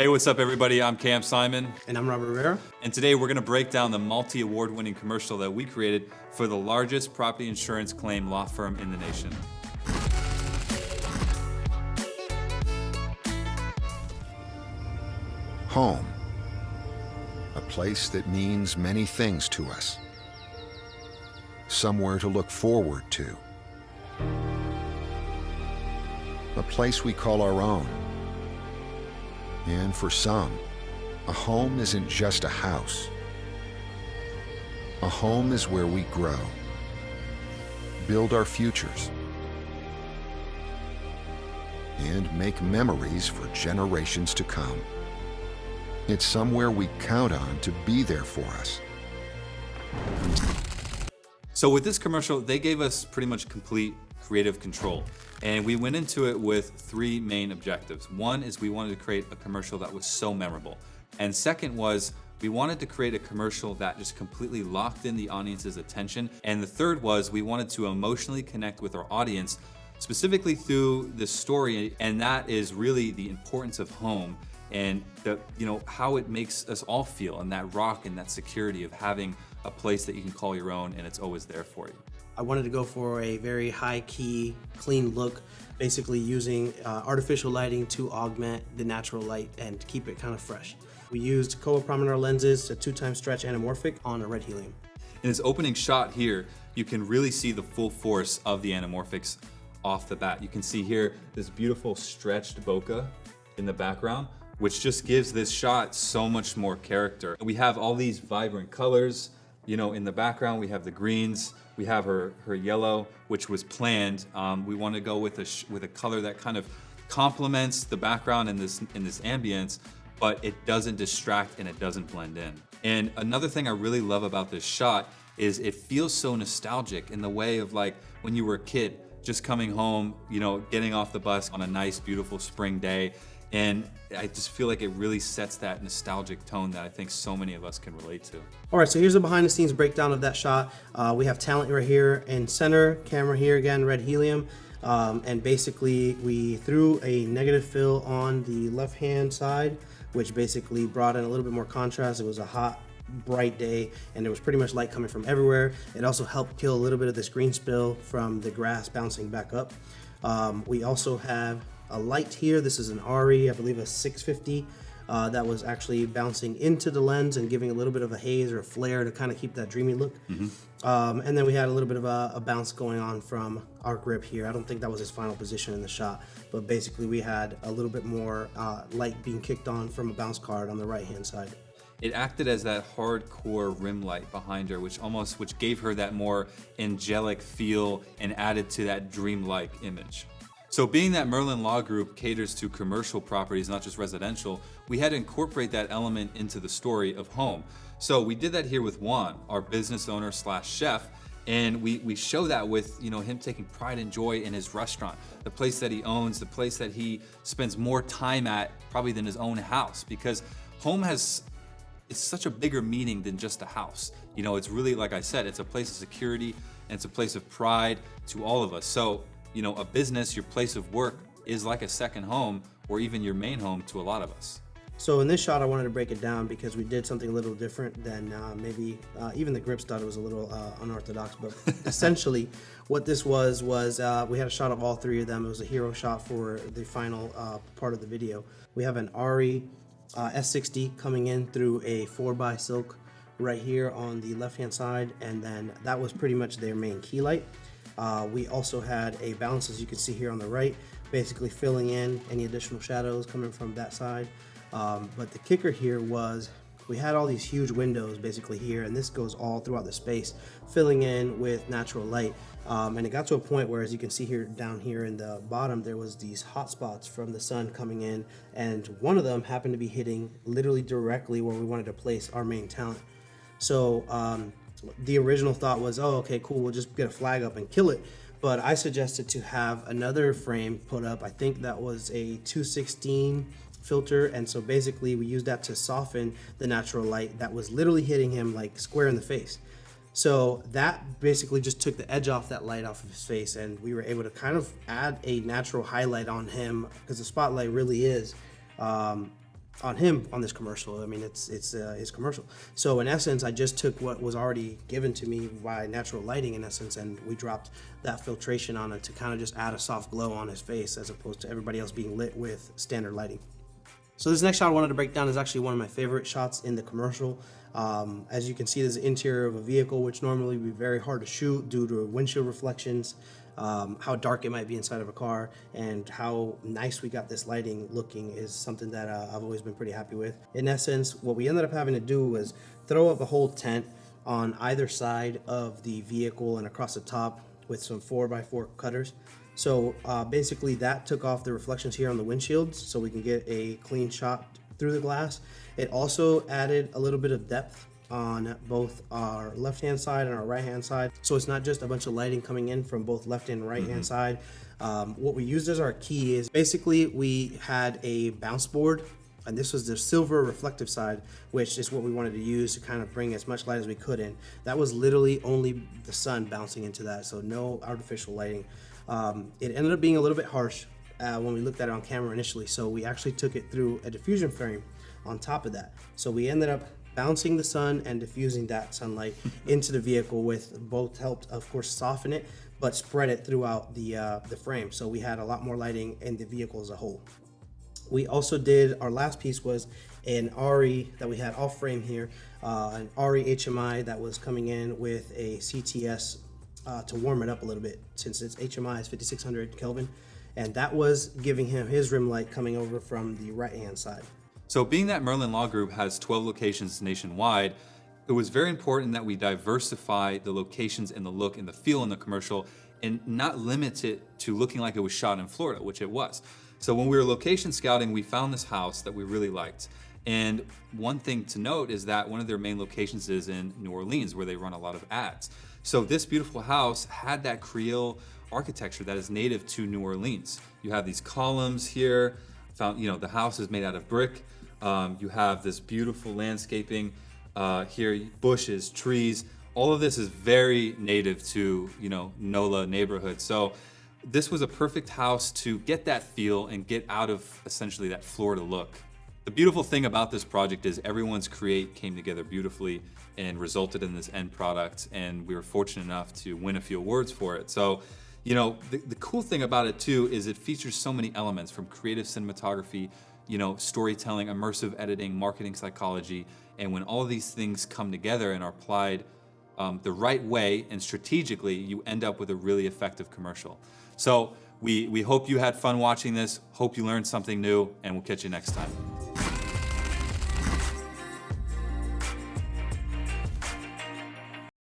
Hey, what's up, everybody? I'm Cam Simon. And I'm Robert Rivera. And today we're going to break down the multi-award winning commercial that we created for the largest property insurance claim law firm in the nation. Home. A place that means many things to us. Somewhere to look forward to. A place we call our own. And for some, a home isn't just a house. A home is where we grow, build our futures, and make memories for generations to come. It's somewhere we count on to be there for us. So with this commercial, they gave us pretty much complete creative control. And we went into it with three main objectives. One is we wanted to create a commercial that was so memorable. And second was we wanted to create a commercial that just completely locked in the audience's attention. And the third was we wanted to emotionally connect with our audience, specifically through the story. And that is really the importance of home and how it makes us all feel, and that rock and that security of having a place that you can call your own and it's always there for you. I wanted to go for a very high-key, clean look, basically using artificial lighting to augment the natural light and keep it kind of fresh. We used Kowa Promenade lenses, a 2x stretch anamorphic on a red helium. In this opening shot here, you can really see the full force of the anamorphics off the bat. You can see here this beautiful stretched bokeh in the background, which just gives this shot so much more character. We have all these vibrant colors, in the background. We have the greens, we have her yellow, which was planned. We want to go with a color that kind of complements the background in this ambience, but it doesn't distract and it doesn't blend in. And another thing I really love about this shot is it feels so nostalgic in the way of like when you were a kid, just coming home, getting off the bus on a nice, beautiful spring day. And I just feel like it really sets that nostalgic tone that I think so many of us can relate to. All right, so here's a behind the scenes breakdown of that shot. We have talent right here in center, camera here again, red helium. And basically we threw a negative fill on the left-hand side, which basically brought in a little bit more contrast. It was a hot, bright day and there was pretty much light coming from everywhere. It also helped kill a little bit of this green spill from the grass bouncing back up. We also have a light here. This is an RE, I believe a 650, that was actually bouncing into the lens and giving a little bit of a haze or a flare to kind of keep that dreamy look. And then we had a little bit of a bounce going on from our grip here. I don't think that was his final position in the shot, but basically we had a little bit more light being kicked on from a bounce card on the right hand side. It acted as that hardcore rim light behind her, which gave her that more angelic feel and added to that dreamlike image. So being that Merlin Law Group caters to commercial properties, not just residential, we had to incorporate that element into the story of home. So we did that here with Juan, our business owner / chef, and we show that with him taking pride and joy in his restaurant, the place that he owns, the place that he spends more time at probably than his own house, because home it's such a bigger meaning than just a house. It's really, like I said, it's a place of security and it's a place of pride to all of us. So a business, your place of work, is like a second home or even your main home to a lot of us. So in this shot, I wanted to break it down because we did something a little different than maybe even the grips thought it was a little unorthodox. But essentially, what this was we had a shot of all three of them. It was a hero shot for the final part of the video. We have an RE S60 coming in through a 4x silk right here on the left-hand side, and then that was pretty much their main key light. We also had a bounce, as you can see here on the right, basically filling in any additional shadows coming from that side. But the kicker here was we had all these huge windows basically here, and this goes all throughout the space, filling in with natural light. And it got to a point where, as you can see here down here in the bottom, there was these hot spots from the sun coming in, and one of them happened to be hitting literally directly where we wanted to place our main talent. So the original thought was, oh, okay, cool, we'll just get a flag up and kill it. But I suggested to have another frame put up. I think that was a 216 filter, and so basically we used that to soften the natural light that was literally hitting him like square in the face. So that basically just took the edge off that light off of his face, and we were able to kind of add a natural highlight on him, because the spotlight really is on him on this commercial. I mean, it's his commercial. So in essence, I just took what was already given to me by natural lighting in essence, and we dropped that filtration on it to kind of just add a soft glow on his face as opposed to everybody else being lit with standard lighting. So this next shot I wanted to break down is actually one of my favorite shots in the commercial. As you can see, there's the interior of a vehicle, which normally would be very hard to shoot due to windshield reflections, how dark it might be inside of a car, and how nice we got this lighting looking is something that I've always been pretty happy with. In essence, what we ended up having to do was throw up a whole tent on either side of the vehicle and across the top with some 4x4 cutters. So basically that took off the reflections here on the windshields so we can get a clean shot through the glass. It also added a little bit of depth on both our left-hand side and our right-hand side. So it's not just a bunch of lighting coming in from both left and right-hand side. What we used as our key is basically we had a bounce board, and this was the silver reflective side, which is what we wanted to use to kind of bring as much light as we could in. That was literally only the sun bouncing into that, so no artificial lighting. It ended up being a little bit harsh when we looked at it on camera initially, so we actually took it through a diffusion frame on top of that. So we ended up bouncing the sun and diffusing that sunlight into the vehicle, with both helped, of course, soften it, but spread it throughout the frame. So we had a lot more lighting in the vehicle as a whole. We also did, our last piece was an RE that we had off frame here, an RE HMI that was coming in with a CTS to warm it up a little bit, since its HMI is 5600 Kelvin, and that was giving him his rim light coming over from the right hand side. So being that Merlin Law Group has 12 locations nationwide, it was very important that we diversify the locations and the look and the feel in the commercial and not limit it to looking like it was shot in Florida, which it was. So when we were location scouting, we found this house that we really liked. And one thing to note is that one of their main locations is in New Orleans, where they run a lot of ads. So this beautiful house had that Creole architecture that is native to New Orleans. You have these columns here, the house is made out of brick. You have this beautiful landscaping here, bushes, trees. All of this is very native to, NOLA neighborhood. So this was a perfect house to get that feel and get out of essentially that Florida look. The beautiful thing about this project is everyone's create came together beautifully and resulted in this end product, and we were fortunate enough to win a few awards for it. So, the cool thing about it too is it features so many elements, from creative cinematography, storytelling, immersive editing, marketing psychology, and when all of these things come together and are applied the right way and strategically, you end up with a really effective commercial. So we hope you had fun watching this, hope you learned something new, and we'll catch you next time.